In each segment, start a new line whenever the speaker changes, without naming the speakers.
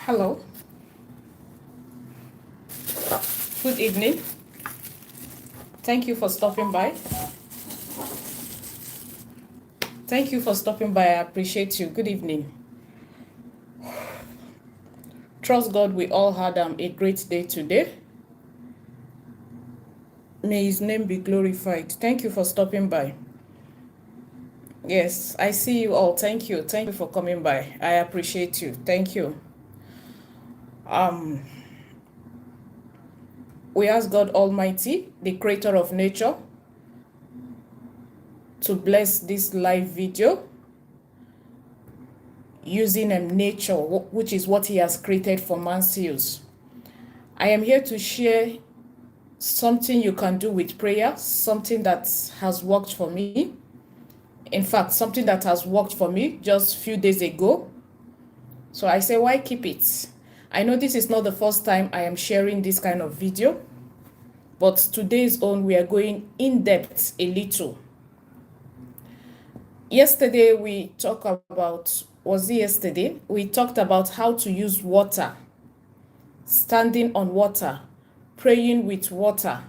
Hello, good evening. Thank you for stopping by. Thank you for stopping by. I appreciate you. Good evening. Trust God we all had a great day today. May His name be glorified. Thank you for stopping by. Yes, I see you all. Thank you. Thank you for coming by. I appreciate you. Thank you. We ask God Almighty, the creator of nature, to bless this live video using nature, which is what He has created for man's use. I am here to share something you can do with prayer, something that has worked for me. In fact, something that has worked for me just a few days ago. So I say, why keep it? I know this is not the first time I am sharing this kind of video, but today's own, we are going in depth a little. Yesterday, we talked about, we talked about how to use water, standing on water, praying with water,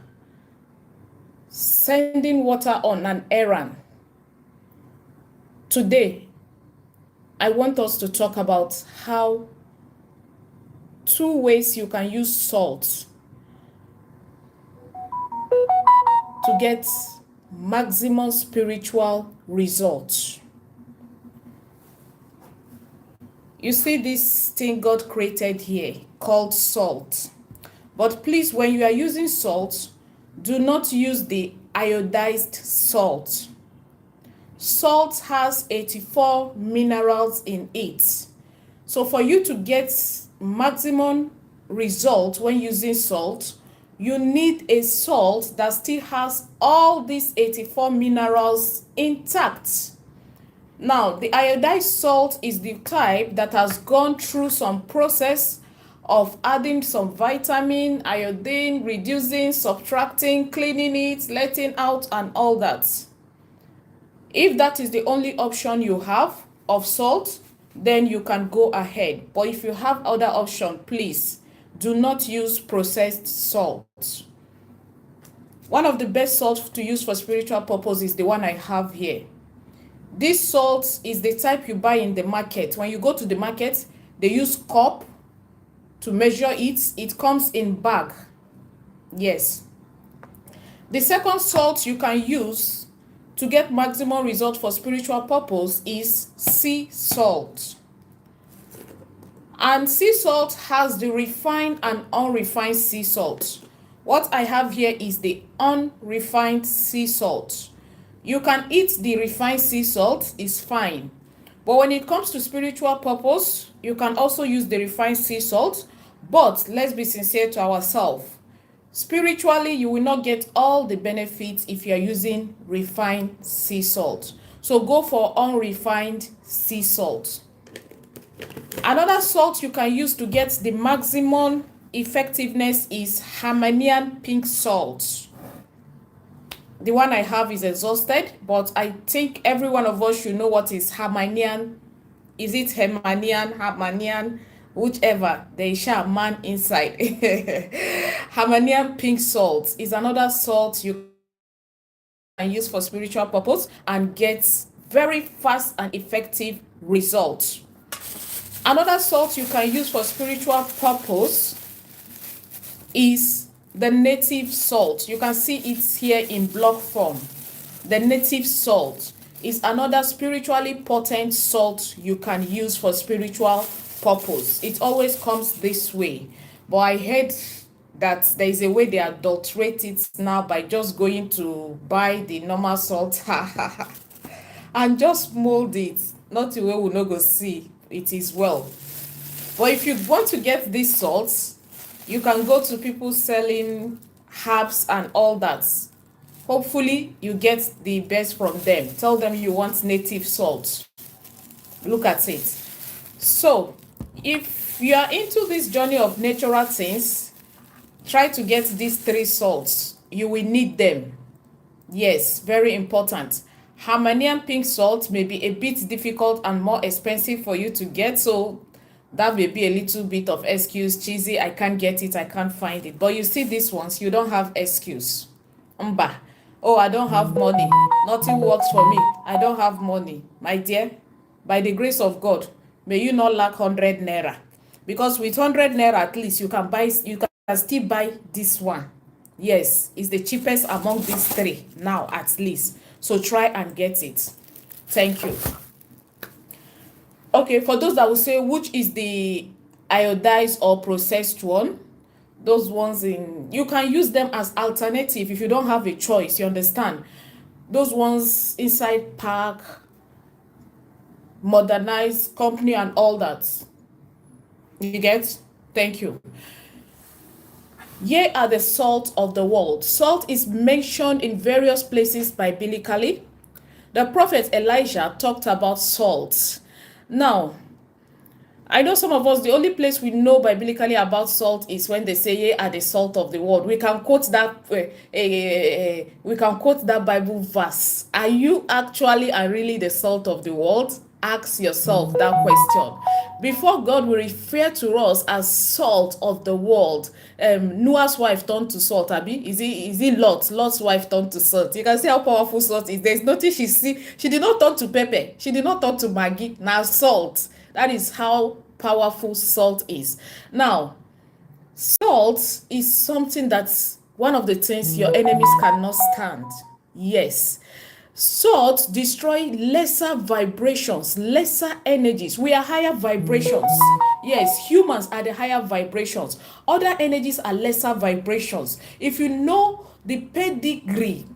sending water on an errand. Today, I want us to talk about how 2 ways you can use salt to get maximum spiritual results. You see this thing God created here called salt. But please, when you are using salt, do not use the iodized salt. Salt has 84 minerals in it. So for you to get maximum result when using salt, you need a salt that still has all these 84 minerals intact. Now, the iodized salt is the type that has gone through some process of adding some vitamin, iodine, reducing, subtracting, cleaning it, letting out, and all that. If that is the only option you have of salt, then you can go ahead. But if you have other option, please do not use processed salt. One of the best salts to use for spiritual purpose is the one I have here. This salt is the type you buy in the market. When you go to the market, they use cup to measure it. It comes in bag. Yes. The second salt you can use to get maximum result for spiritual purpose is sea salt. And sea salt has the refined and unrefined sea salt. What I have here is the unrefined sea salt. You can eat the refined sea salt, it's fine. But when it comes to spiritual purpose, you can also use the refined sea salt. But let's be sincere to ourselves. Spiritually, you will not get all the benefits if you are using refined sea salt. So go for unrefined sea salt. Another salt you can use to get the maximum effectiveness is Himalayan pink salt. The one I have is exhausted, but I think every one of us should know what is Himalayan. Is it Himalayan, whichever, there is a man inside. Himalayan pink salt is another salt you can use for spiritual purpose and get very fast and effective results. Another salt you can use for spiritual purpose is the native salt. You can see it here in block form. The native salt is another spiritually potent salt you can use for spiritual purpose. It always comes this way, but I heard that there is a way they adulterate it now by just going to buy the normal salt and just mold it, not the way we no go see it is well. But if you want to get these salts, you can go to people selling herbs and all that. Hopefully you get the best from them. Tell them you want native salt. Look at it. So if you are into this journey of natural things, try to get these 3 salts. You will need them. Yes, very important. Himalayan pink salt may be a bit difficult and more expensive for you to get, so That may be a little bit of excuse, cheesy, I can't get it, I can't find it. But you see these ones, you don't have excuse. Mba. Oh, I don't have money. Nothing works for me. I don't have money. My dear, by the grace of God, may you not lack 100 naira. Because with 100 naira at least, you can still buy this one. Yes, it's the cheapest among these three now at least. So try and get it. Thank you. Okay, for those that will say which is the iodized or processed one, those ones you can use them as alternative if you don't have a choice, you understand. Those ones inside park, modernized company and all that. You get? Thank you. Ye are the salt of the world. Salt is mentioned in various places biblically. The prophet Elijah talked about salt. Now, I know some of us, the only place we know biblically about salt is when they say, ye are the salt of the world. We can quote that Bible verse. Are you actually and really the salt of the world? Ask yourself that question. Before God will refer to us as salt of the world, Noah's wife turned to salt, Abi. Is it Lot's wife turned to salt? You can see how powerful salt is. There's nothing she did not turn to pepper. She did not turn to Maggi. Now salt. That is how powerful salt is. Now, salt is something that's one of the things your enemies cannot stand. Yes. Salt destroy lesser vibrations, lesser energies. We are higher vibrations. Yes, humans are the higher vibrations. Other energies are lesser vibrations. If you know the pedigree,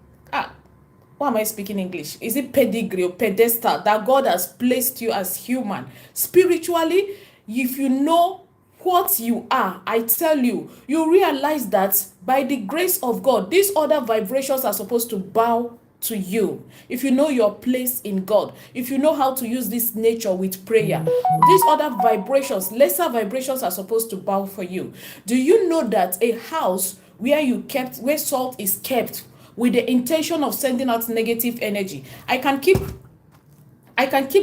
why am I speaking English? Is it pedigree or pedestal that God has placed you as human? Spiritually, if you know what you are, I tell you, you realize that by the grace of God, these other vibrations are supposed to bow to you. If you know your place in God, if you know how to use this nature with prayer, these other vibrations, lesser vibrations are supposed to bow for you. Do you know that a house where salt is kept with the intention of sending out negative energy, I can keep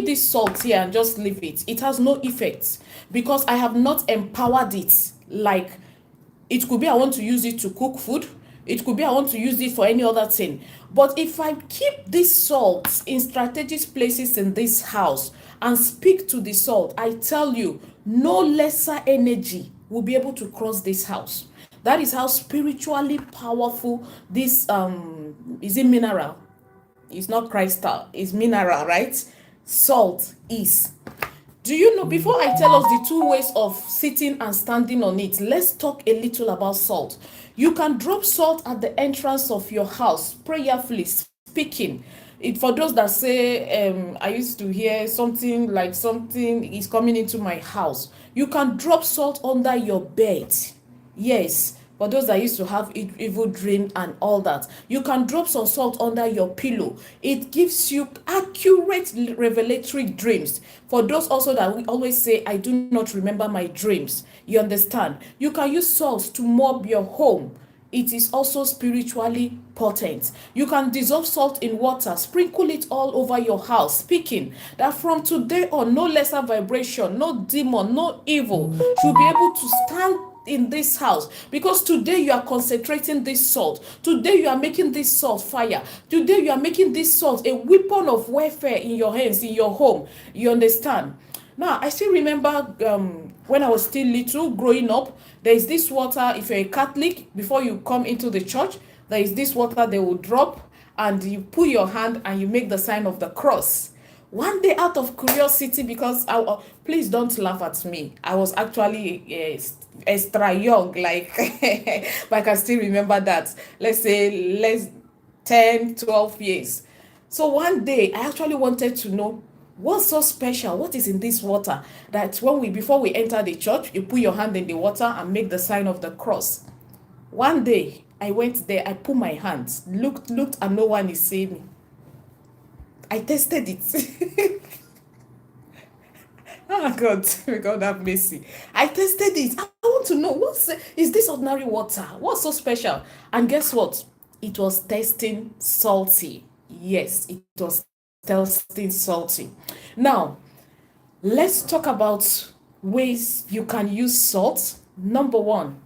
this salt here and just leave it. It has no effect because I have not empowered it. Like, it could be I want to use it to cook food. It could be I want to use it for any other thing. But if I keep this salt in strategic places in this house and speak to the salt, I tell you, no lesser energy will be able to cross this house. That is how spiritually powerful this is it mineral? It's not crystal, it's mineral, right? Salt is. Do you know, before I tell us the two ways of sitting and standing on it, let's talk a little about salt. You can drop salt at the entrance of your house, prayerfully speaking. For those that say, I used to hear something like something is coming into my house. You can drop salt under your bed. Yes, for those that used to have evil dreams and all that, you can drop some salt under your pillow. It gives you accurate revelatory dreams. For those also that we always say, I do not remember my dreams. You understand? You can use salt to mop your home. It is also spiritually potent. You can dissolve salt in water, sprinkle it all over your house, speaking that from today on, no lesser vibration, no demon, no evil should be able to stand in this house, because today you are concentrating this salt. Today you are making this salt fire. Today you are making this salt a weapon of warfare in your hands, in your home. You understand? Now, I still remember when I was still little, growing up, there is this water. If you're a Catholic, before you come into the church, there is this water they will drop, and you put your hand and you make the sign of the cross. One day, out of curiosity, because please don't laugh at me, I was actually extra young, like, but I can still remember that. Let's say 10, 12 years. So one day, I actually wanted to know what's so special, what is in this water, that before we enter the church, you put your hand in the water and make the sign of the cross. One day, I went there, I put my hands, looked, and no one is seeing me. I tested it. Oh God, may God have mercy. I tested it. I want to know, is this ordinary water? What's so special? And guess what? It was tasting salty. Yes, it was tasting salty. Now, let's talk about ways you can use salt. Number one,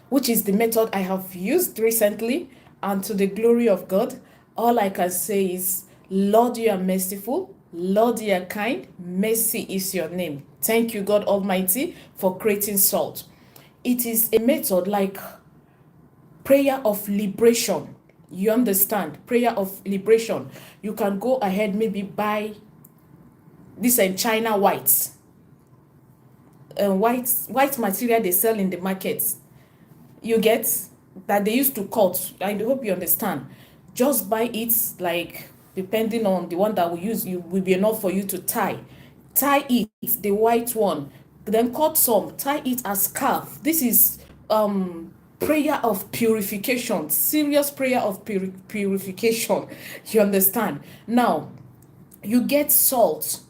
which is the method I have used recently, and to the glory of God, all I can say is, Lord, you are merciful. Lord, you are kind. Mercy is your name. Thank you, God Almighty, for creating salt. It is a method like prayer of liberation. You understand? Prayer of liberation. You can go ahead, maybe buy this China white, white material they sell in the markets. You get that they used to cut. I hope you understand. Just buy it, like depending on the one that we use, you will be enough for you to tie. Tie it, the white one, then cut some, tie it as scarf. This is prayer of purification, serious prayer of purification. You understand? Now, you get salt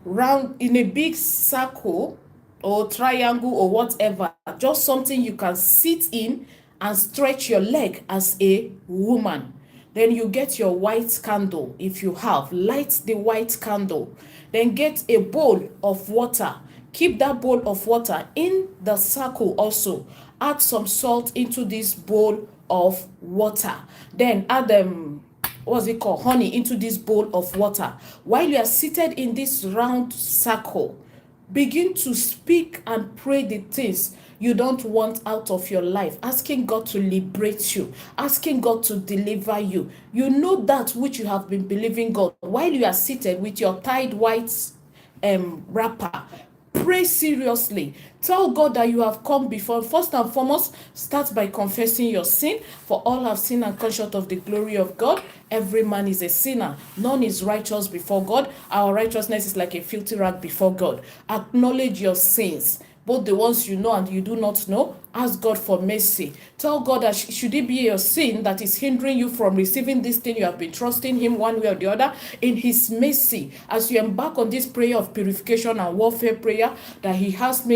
round in a big circle or triangle or whatever, just something you can sit in and stretch your leg as a woman. Then you get your white candle. If you have, light the white candle. Then get a bowl of water. Keep that bowl of water in the circle also. Add some salt into this bowl of water. Then add what's it called, honey, into this bowl of water. While you are seated in this round circle, begin to speak and pray the things you don't want out of your life, asking God to liberate you, asking God to deliver you. You know that which you have been believing God while you are seated with your tied white wrapper. Pray seriously. Tell God that you have come before. First and foremost, start by confessing your sin. For all have sinned and come short of the glory of God. Every man is a sinner. None is righteous before God. Our righteousness is like a filthy rag before God. Acknowledge your sins, both the ones you know and you do not know. Ask God for mercy. Tell God that should it be your sin that is hindering you from receiving this thing, you have been trusting him one way or the other, in his mercy, as you embark on this prayer of purification and warfare prayer, that he have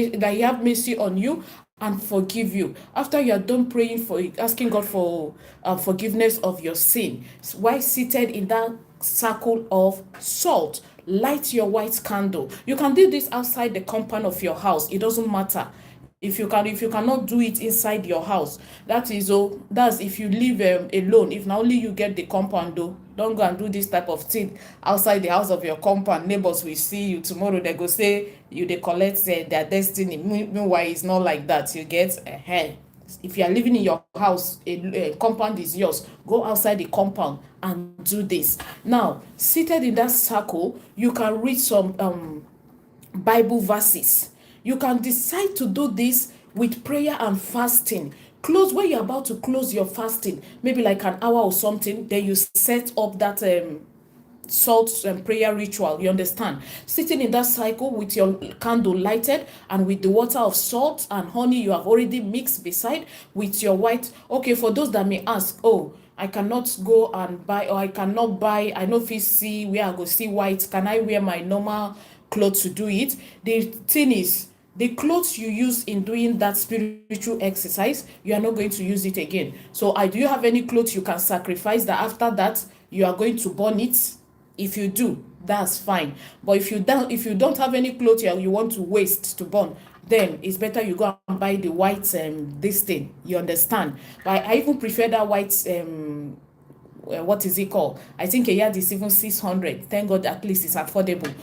mercy on you and forgive you. After you are done praying for it, asking God for forgiveness of your sin, while seated in that circle of salt, light your white candle. You can do this outside the compound of your house. It doesn't matter. If you cannot do it inside your house, that's if you live alone. If not only you get the compound, though, don't go and do this type of thing outside the house of your compound. Neighbors will see you tomorrow, they go say you they collect their destiny. Meanwhile, it's not like that. You get if you are living in your house, a compound is yours. Go outside the compound and do this. Now, seated in that circle, you can read some Bible verses. You can decide to do this with prayer and fasting. Close when you're about to close your fasting, maybe like an hour or something. Then you set up that salt and prayer ritual. You understand? Sitting in that cycle with your candle lighted and with the water of salt and honey you have already mixed beside with your white. Okay, for those that may ask, oh, I cannot go and buy, or I cannot buy, I know if you see where I go see white, can I wear my normal clothes to do it? The thing is, the clothes you use in doing that spiritual exercise, you are not going to use it again. So do you have any clothes you can sacrifice that after that you are going to burn it? If you do, that's fine. But if you don't have any clothes you want to waste to burn, then it's better you go and buy the white this thing. You understand? But I even prefer that white what is it called? I think a yard is even 600. Thank God, at least it's affordable.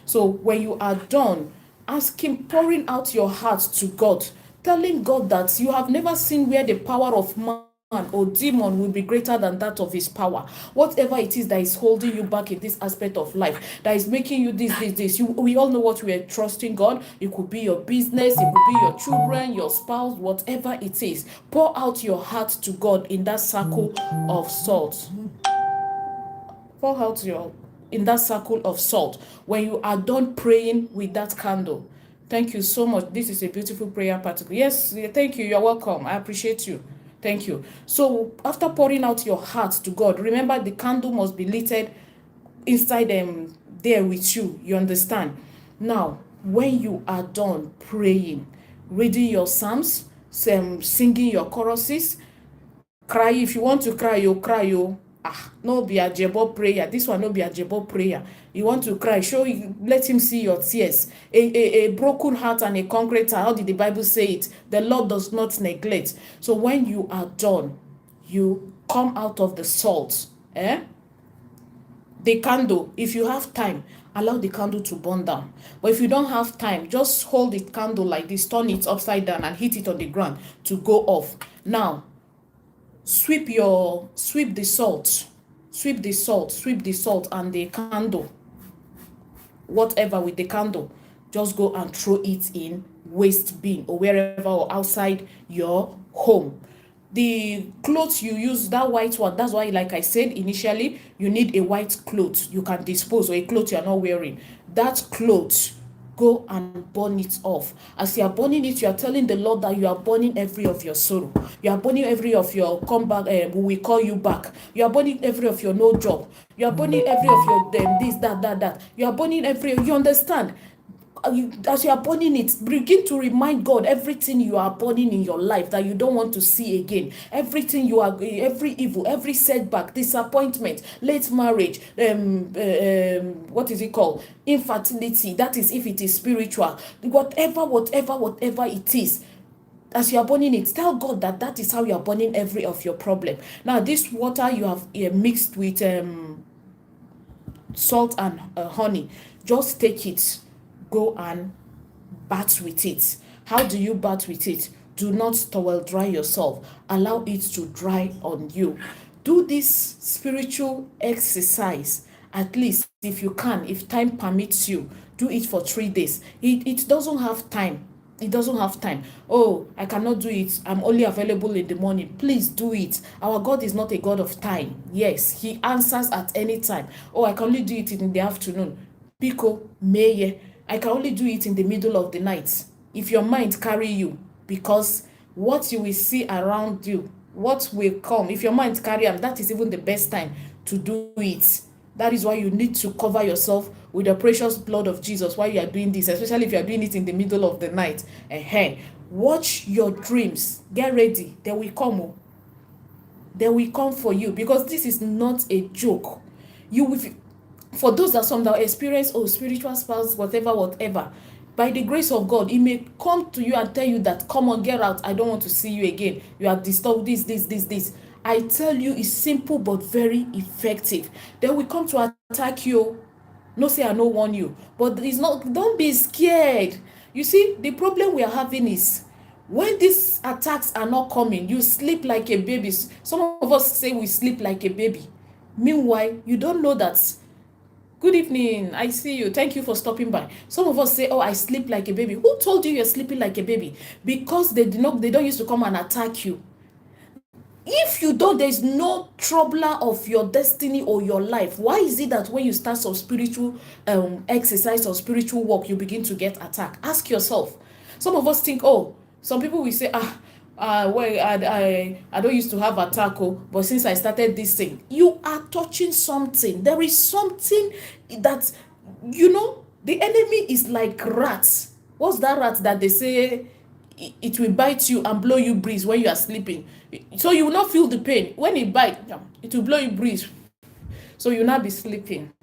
So when you are done, ask him, pouring out your heart to God, telling God that you have never seen where the power of man or demon will be greater than that of his power. Whatever it is that is holding you back in this aspect of life, that is making you this. We all know what we are trusting God. It could be your business, it could be your children, your spouse, whatever it is. Pour out your heart to God in that circle of salt. Pour out in that circle of salt when you are done praying with that candle. Thank you so much. This is a beautiful prayer particle. Yes, thank you. You're welcome. I appreciate you. Thank you. So after pouring out your heart to God, remember the candle must be lit inside there with you. You understand? Now, when you are done praying, reading your psalms, singing your choruses, cry. If you want to cry, you cry. No be ajebo prayer. This one no be ajebo prayer. You want to cry, let him see your tears. A broken heart and a contrite heart. How did the Bible say it? The Lord does not neglect. So when you are done, you come out of the salt. The candle, if you have time, allow the candle to burn down. But if you don't have time, just hold the candle like this, turn it upside down and hit it on the ground to go off. Now, sweep the salt and the candle, whatever with the candle, just go and throw it in waste bin or wherever, or outside your home. The clothes you use, that white one, that's why, like I said initially, you need a white cloth you can dispose, or a cloth you are not wearing. That cloth, go and burn it off. As you are burning it, you are telling the Lord that you are burning every of your sorrow. You are burning every of your come back, we will call you back. You are burning every of your no job. You are burning every of your this, that. You are burning every, you understand? As you are burning it, begin to remind God everything you are burning in your life that you don't want to see again. Everything you are, every evil, every setback, disappointment, late marriage, what is it called? Infertility. That is if it is spiritual. Whatever it is. As you are burning it, tell God that is how you are burning every of your problem. Now, this water you have mixed with salt and honey, just take it. Go and bath with it. How do you bath with it? Do not towel dry yourself. Allow it to dry on you. Do this spiritual exercise, at least if you can, if time permits you. Do it for 3 days. It doesn't have time. It doesn't have time. Oh, I cannot do it. I'm only available in the morning. Please do it. Our God is not a God of time. Yes, he answers at any time. Oh, I can only do it in the afternoon. Biko, meye. I can only do it in the middle of the night. If your mind carry you, because what you will see around you, what will come, if your mind carry them, that is even the best time to do it. That is why you need to cover yourself with the precious blood of Jesus while you are doing this, especially if you are doing it in the middle of the night. Watch your dreams. Get ready. They will come. They will come for you, because this is not a joke. You will. For those that some that experience spiritual spouse, whatever, by the grace of God, it may come to you and tell you that, come on, get out, I don't want to see you again, you have disturbed this. I tell you, it's simple but very effective. They will come to attack you. No say I no warn you, but it's not. Don't be scared. You see, the problem we are having is when these attacks are not coming, you sleep like a baby. Some of us say we sleep like a baby. Meanwhile, you don't know that. Good evening, I see you. Thank you for stopping by. Some of us say, I sleep like a baby. Who told you you're sleeping like a baby? Because they don't used to come and attack you. If you don't, there's no troubler of your destiny or your life. Why is it that when you start some spiritual exercise or spiritual work, you begin to get attacked? Ask yourself. Some of us think, some people will say, I don't used to have attack, but since I started this thing, you are touching something. There is something that, the enemy is like rats. What's that rat that they say it will bite you and blow you breeze when you are sleeping? So you will not feel the pain. When it bites, it will blow you breeze. So you will not be sleeping,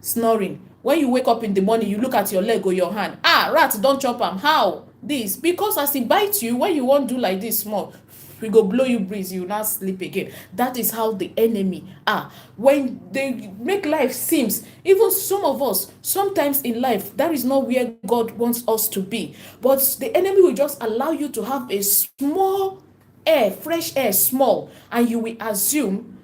snoring. When you wake up in the morning, you look at your leg or your hand. Rat, don't chop them. How? This. Because as it bites you, when you won't do like this small, we go blow you breeze, you will not sleep again. That is how the enemy are. When they make life seems, even some of us, sometimes in life, that is not where God wants us to be. But the enemy will just allow you to have a small air, fresh air, small, and you will assume,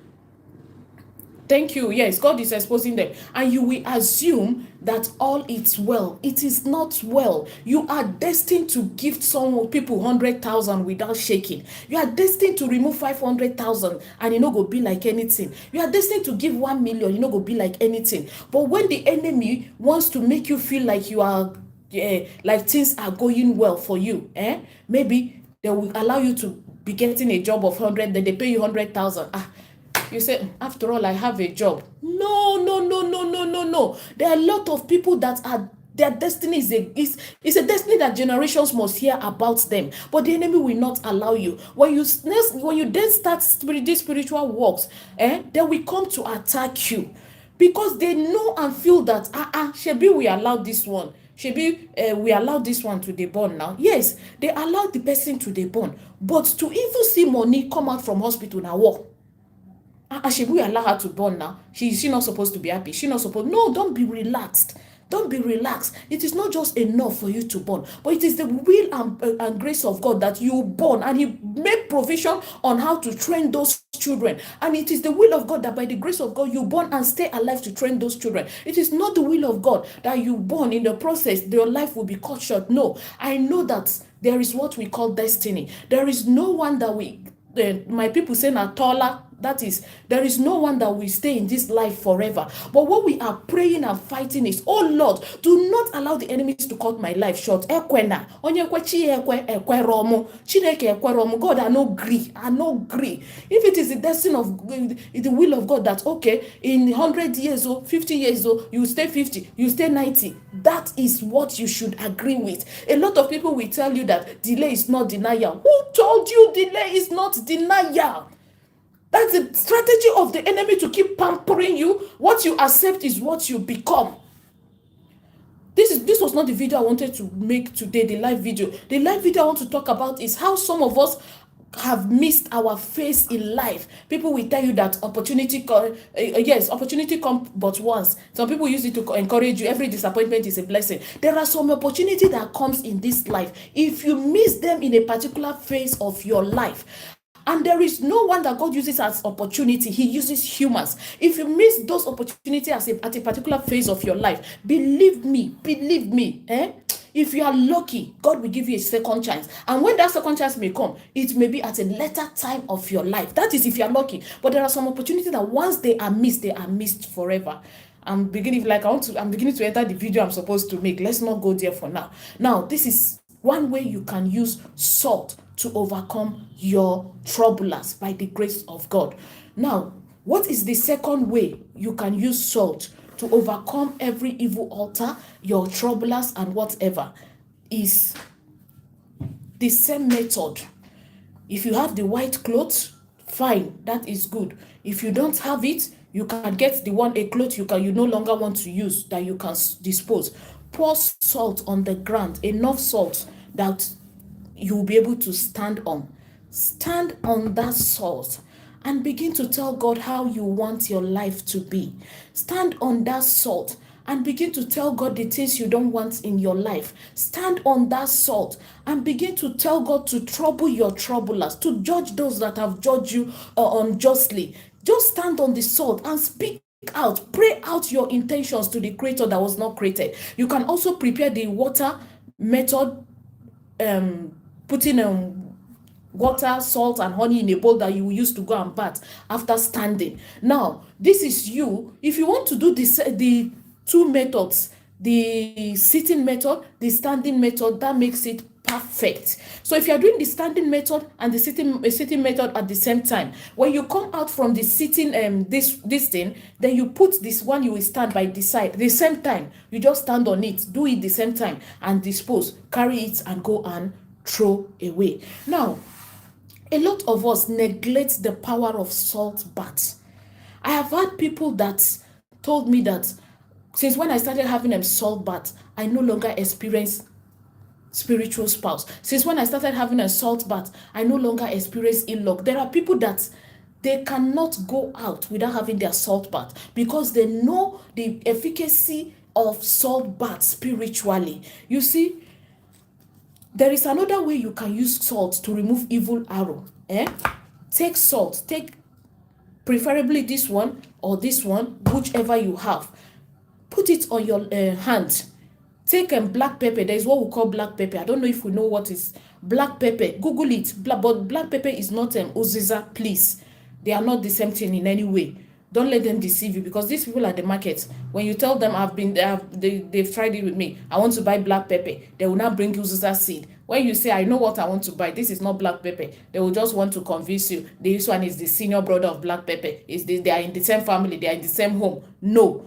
thank you, yes, God is exposing them, and you will assume that all is well. It is not well. You are destined to give some people 100,000 without shaking. You are destined to remove 500,000 and it no go be like anything. You are destined to give 1 million, you no go be like anything. But when the enemy wants to make you feel like you are like things are going well for you, maybe they will allow you to be getting a job of 100, then they pay you 100,000. You say, after all, I have a job. No. There are a lot of people that Their destiny is a destiny that generations must hear about them. But the enemy will not allow you. When you then start these spiritual works, they will come to attack you. Because they know and feel that, shebi we allowed this one. Shebi we allowed this one to dey born now. Yes, they allowed the person to dey born. But to even see money come out from hospital na war. Shebi we allow her to born now. She not supposed to be happy. She not supposed. No, don't be relaxed. Don't be relaxed. It is not just enough for you to born, but it is the will and grace of God that you born, and He made provision on how to train those children. And it is the will of God that by the grace of God you born and stay alive to train those children. It is not the will of God that you born in the process your life will be cut short. No, I know that there is what we call destiny. There is no one that my people say na taller. That is, there is no one that will stay in this life forever. But what we are praying and fighting is, oh Lord, do not allow the enemies to cut my life short. Ekwena, God, I no agree. If it is the destiny of the will of God that, okay, in 100 years or 50 years or you stay 50, you stay 90, that is what you should agree with. A lot of people will tell you that delay is not denial. Who told you delay is not denial? That's the strategy of the enemy to keep pampering you. What you accept is what you become. This was not the video I wanted to make today, the live video. The live video I want to talk about is how some of us have missed our phase in life. People will tell you that opportunity comes but once. Some people use it to encourage you. Every disappointment is a blessing. There are some opportunity that comes in this life. If you miss them in a particular phase of your life, and there is no one that God uses as opportunity. He uses humans. If you miss those opportunities at a particular phase of your life, believe me, if you are lucky, God will give you a second chance. And when that second chance may come, it may be at a later time of your life. That is if you are lucky. But there are some opportunities that once they are missed forever. I'm beginning to enter the video I'm supposed to make. Let's not go there for now. Now, this is one way you can use salt to overcome your troublers by the grace of God. Now, what is the second way you can use salt to overcome every evil altar, your troublers and whatever? Is the same method. If you have the white cloth, fine, that is good. If you don't have it, you can get a cloth you no longer want to use that you can dispose. Pour salt on the ground, enough salt that you will be able to stand on. Stand on that salt and begin to tell God how you want your life to be. Stand on that salt and begin to tell God the things you don't want in your life. Stand on that salt and begin to tell God to trouble your troublers, to judge those that have judged you unjustly. Just stand on the salt and speak out. Pray out your intentions to the Creator that was not created. You can also prepare the water method, putting water, salt, and honey in a bowl that you will use to go and bath after standing. Now, this is you. If you want to do the two methods, the sitting method, the standing method, that makes it perfect. So if you are doing the standing method and the sitting method at the same time, when you come out from the sitting this thing, then you put this one, you will stand by the side the same time. You just stand on it, do it the same time, and dispose, carry it and go and throw away. Now, a lot of us neglect the power of salt baths. I have had people that told me that since when I started having a salt bath, I no longer experience spiritual spouse. Since when I started having a salt bath, I no longer experience ill-luck. There are people that they cannot go out without having their salt bath because they know the efficacy of salt bath spiritually. You see, there is another way you can use salt to remove evil arrow. Take salt, take preferably this one or this one, whichever you have. Put it on your hand. Take black pepper. There is what we call black pepper. I don't know if we know what is black pepper. Google it. But black pepper is not Uziza, please. They are not the same thing in any way. Don't let them deceive you, because these people at the market, when you tell them they've tried it with me, I want to buy black pepper, they will not bring you Uziza seed. When you say, I know what I want to buy, this is not black pepper, they will just want to convince you this one is the senior brother of black pepper. They are in the same family, they are in the same home. No.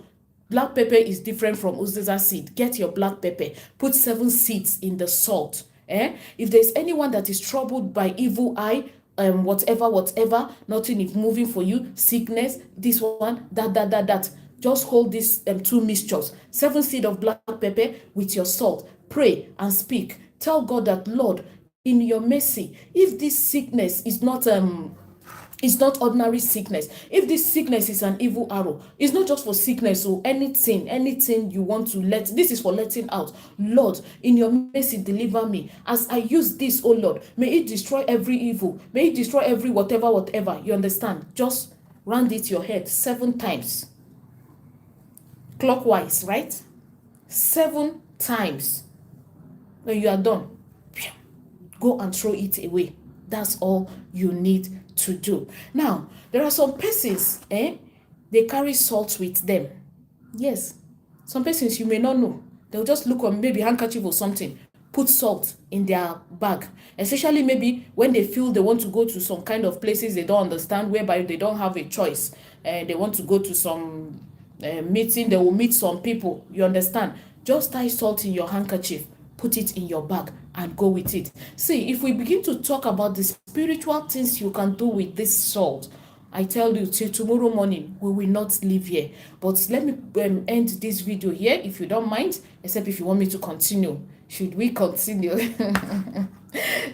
Black pepper is different from uziza seed. Get your black pepper. Put 7 seeds in the salt. If there's anyone that is troubled by evil eye, whatever, nothing is moving for you, sickness, this one, that. Just hold these 2 mixtures, 7 seed of black pepper with your salt. Pray and speak. Tell God that, Lord, in your mercy, if this sickness is not ordinary sickness, if this sickness is an evil arrow, it's not just for sickness or anything you want to this is for letting out. Lord, in your mercy, deliver me. As I use this, oh Lord, may it destroy every evil, may it destroy every whatever. You understand? Just round it your head 7 times. Clockwise, right? 7 times. When you are done, go and throw it away. That's all you need to do. Now, there are some persons, they carry salt with them. Yes, some persons you may not know. They'll just look on maybe handkerchief or something, put salt in their bag, especially maybe when they feel they want to go to some kind of places they don't understand, whereby they don't have a choice. They want to go to some meeting, they will meet some people, you understand? Just tie salt in your handkerchief, put it in your bag and go with it. See, if we begin to talk about the spiritual things you can do with this salt, I tell you, till tomorrow morning, we will not leave here. But let me end this video here, if you don't mind, except if you want me to continue. Should we continue?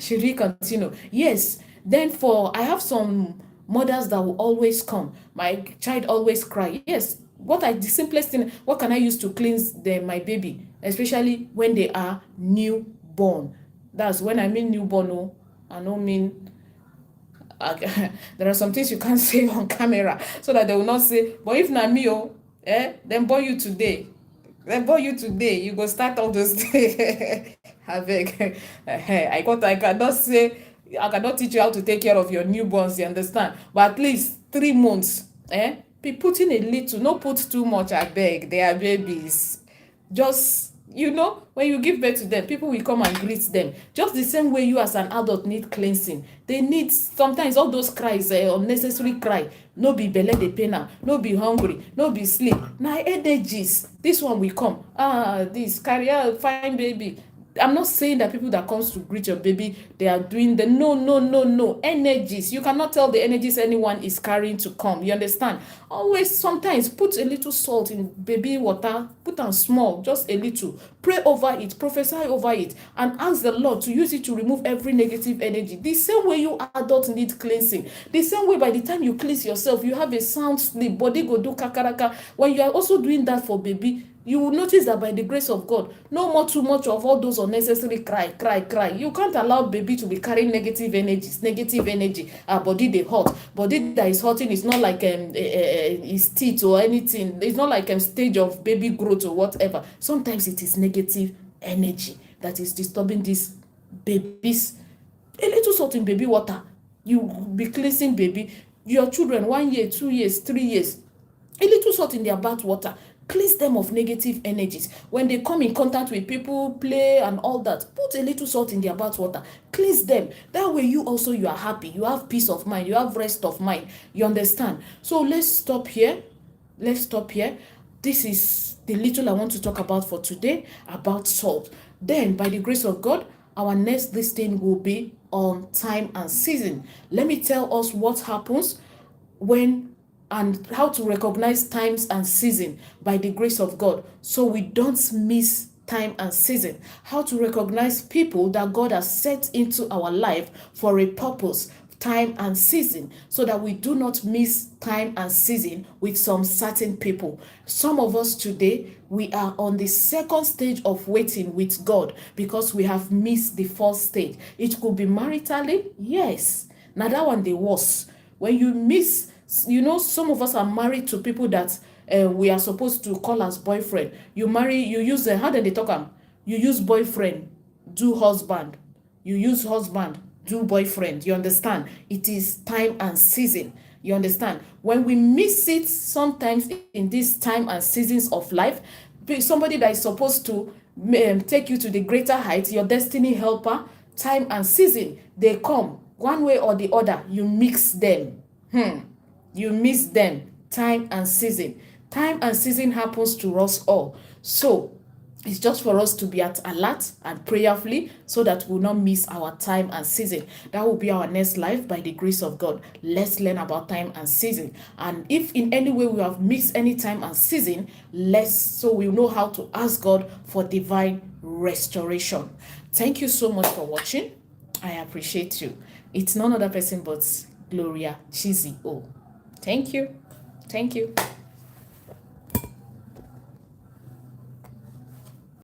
Should we continue? Yes. Then I have some mothers that will always come. My child always cry. Yes. The simplest thing, what can I use to cleanse my baby? Especially when they are newborn. That's when I mean newborn. I don't mean there are some things you can't say on camera so that they will not say, but if not me, then born you today. You go start all those things. I beg. I cannot teach you how to take care of your newborns, you understand? But at least 3 months, be putting a little, not put too much, I beg. They are babies. Just, when you give birth to them, people will come and greet them. Just the same way you as an adult need cleansing. They need, sometimes all those cries, unnecessary cry. No be belle dey pain am, no be hungry, no be sleep. Now energies, this one will come. This carrier fine baby. I'm not saying that people that comes to greet your baby, they are doing the no energies. You cannot tell the energies anyone is carrying to come. You understand? Always, sometimes put a little salt in baby water, put on small, just a little. Pray over it, prophesy over it, and ask the Lord to use it to remove every negative energy. The same way you adults need cleansing. The same way by the time you cleanse yourself, you have a sound sleep, body go do kakaraka. When you are also doing that for baby, you will notice that by the grace of God, no more too much of all those unnecessary cry. You can't allow baby to be carrying negative energy. Body they hot. Body that is hurting is not like his teeth or anything. It's not like stage of baby growth or whatever. Sometimes it is negative energy that is disturbing these babies. A little salt in baby water. You be cleansing baby. Your children 1 year, 2 years, 3 years. A little salt in their bath water. Cleanse them of negative energies. When they come in contact with people, play and all that, put a little salt in their bath water. Cleanse them. That way you are happy. You have peace of mind. You have rest of mind. You understand? So let's stop here. This is the little I want to talk about for today about salt. Then, by the grace of God, our next listing will be on time and season. Let me tell us what happens when and how to recognize times and season by the grace of God, so we don't miss time and season. How to recognize people that God has set into our life for a purpose, time and season, so that we do not miss time and season with some certain people. Some of us today, we are on the second stage of waiting with God because we have missed the first stage. It could be maritally, yes. Now that one, the worst. When you miss, some of us are married to people that we are supposed to call as boyfriend. You use, how do they talk? You use boyfriend, do husband. You use husband, do boyfriend. You understand? It is time and season. You understand? When we miss it sometimes in these time and seasons of life, somebody that is supposed to take you to the greater heights, your destiny helper, time and season, they come one way or the other. You mix them. You miss them, time and season. Time and season happens to us all. So it's just for us to be at alert and prayerfully so that we'll not miss our time and season. That will be our next life by the grace of God. Let's learn about time and season. And if in any way we have missed any time and season, so we know how to ask God for divine restoration. Thank you so much for watching. I appreciate you. It's none other person but Gloria Chizzy O. Thank you. Thank you.